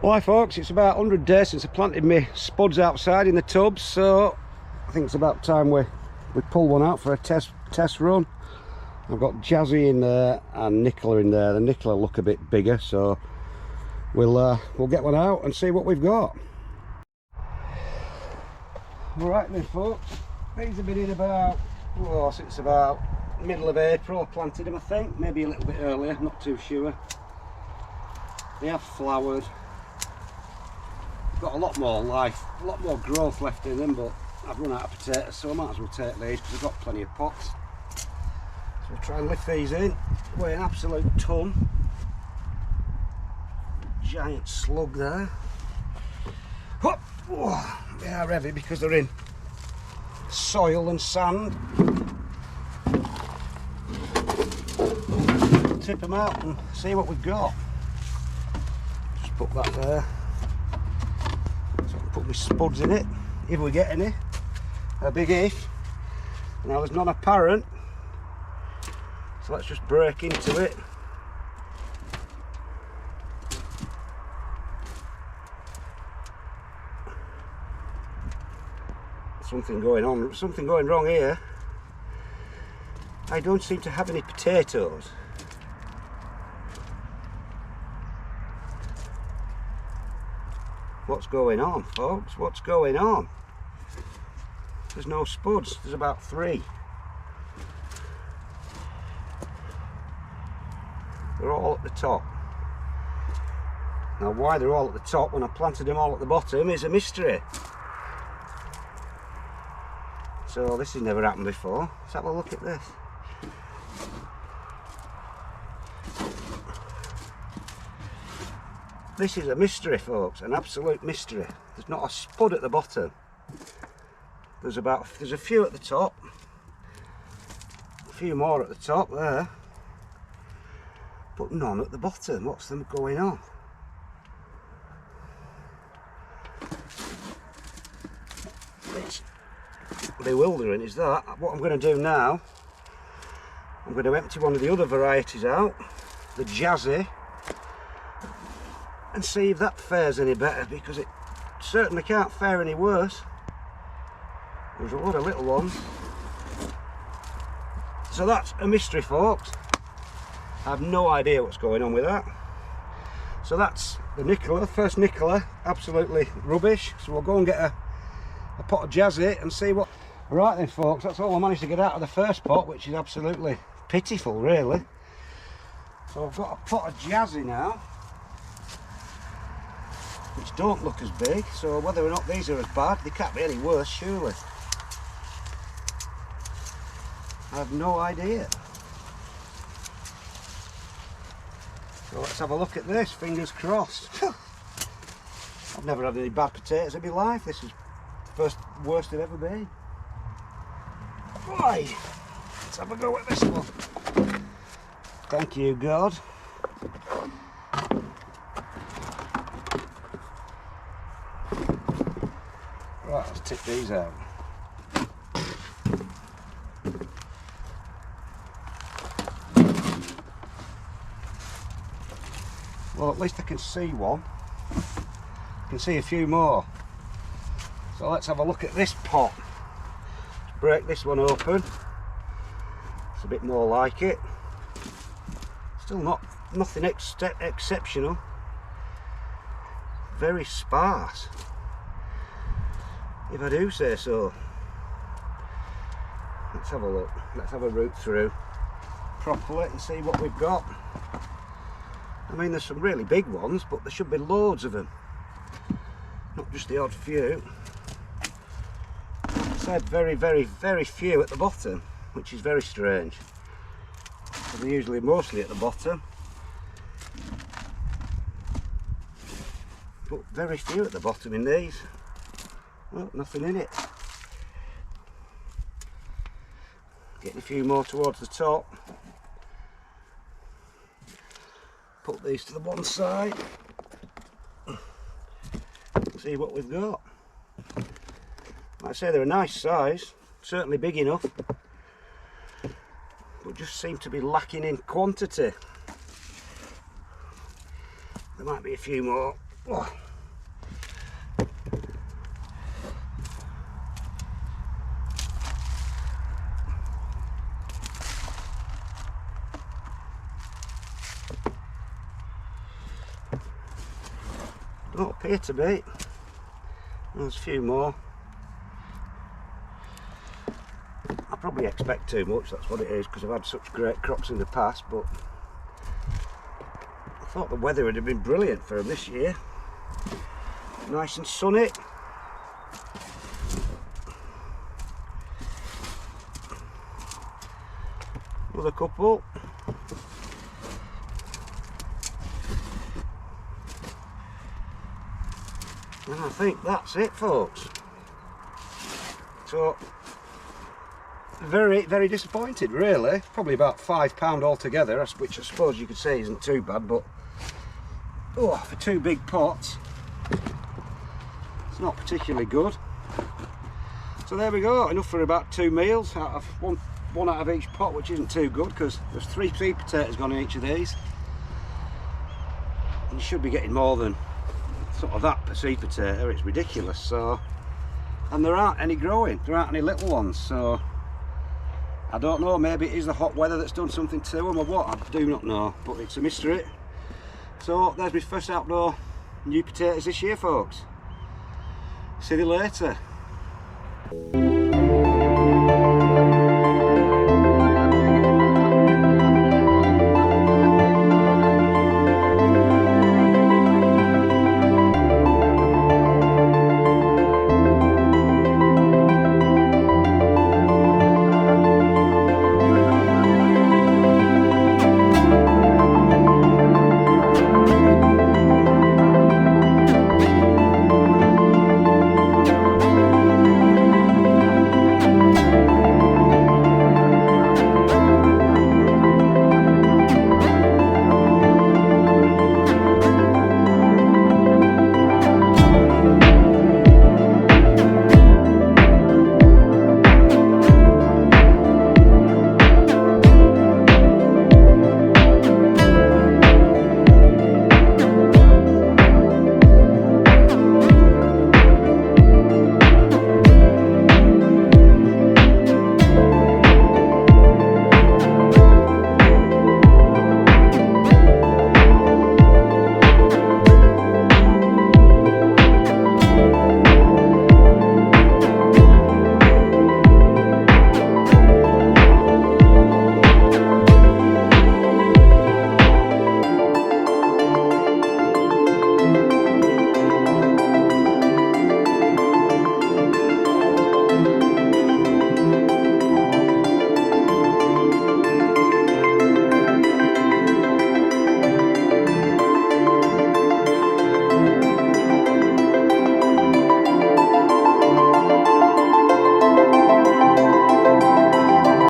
Well, hi folks, it's about 100 days since I planted my spuds outside in the tubs, so I think it's about time we pull one out for a test run. I've got Jazzy in there and Nicola in there. The Nicola look a bit bigger, so we'll get one out and see what we've got. Alright then folks, these have been in about, since about middle of April. I planted them, I think, maybe a little bit earlier, not too sure. They have flowered. Got a lot more life, a lot more growth left in them, but I've run out of potatoes, so I might as well take these because I've got plenty of pots. So we'll try and lift these in. Weigh an absolute ton. Giant slug there. Oh, they are heavy because they're in soil and sand. Tip them out and see what we've got. Just put that there. Put my spuds in it, if we get any. A big if. Now there's none apparent, so let's just break into it. Something going on, something going wrong here. I don't seem to have any potatoes. What's going on, folks? What's going on? There's no spuds. There's about 3. They're all at the top. Now why they're all at the top when I planted them all at the bottom is a mystery. So this has never happened before. Let's have a look at this. This is a mystery, folks, an absolute mystery. There's not a spud at the bottom. There's a few at the top, a few more at the top there, but none at the bottom. What's them going on? It's bewildering, is that? What I'm going to do now, I'm going to empty one of the other varieties out, the Jazzy, and see if that fares any better, because it certainly can't fare any worse. There's a lot of little ones. So that's a mystery, folks. I have no idea what's going on with that. So that's the Nicola, first Nicola, absolutely rubbish. So we'll go and get a pot of Jazzy and see what... Right then folks, that's all I managed to get out of the first pot, which is absolutely pitiful really. So I've got a pot of Jazzy now, which don't look as big, so whether or not these are as bad, they can't be any worse surely. I have no idea. So let's have a look at this, fingers crossed. I've never had any bad potatoes in my life. This is the worst they've ever been. Right, let's have a go at this one. Thank you, God. Right, let's tip these out. Well, at least I can see one. I can see a few more. So let's have a look at this pot. Let's break this one open. It's a bit more like it. Still nothing exceptional. Very sparse, if I do say so. Let's have a look. Let's have a root through properly and see what we've got. I mean, there's some really big ones, but there should be loads of them, not just the odd few. I said very few at the bottom, which is very strange. So they're usually mostly at the bottom, but very few at the bottom in these. Well, nothing in it. Getting a few more towards the top. Put these to the one side. See what we've got. Like I say, they're a nice size, certainly big enough, but just seem to be lacking in quantity. There might be a few more Oh. Don't appear to be. There's a few more. I probably expect too much, that's what it is, because I've had such great crops in the past, but I thought the weather would have been brilliant for them this year. Nice and sunny. Another couple. And I think that's it, folks. So, very disappointed, really. Probably about £5 altogether, which I suppose you could say isn't too bad, but oh, for 2 big pots, it's not particularly good. So there we go, enough for about 2 meals out of one out of each pot, which isn't too good because there's 3 sweet potatoes gone in each of these. And you should be getting more than sort of that per seed potato. It's ridiculous. So, and there aren't any growing, there aren't any little ones, so I don't know, maybe it is the hot weather that's done something to them or what, I do not know, but it's a mystery. So there's my first outdoor new potatoes this year, folks. See you later.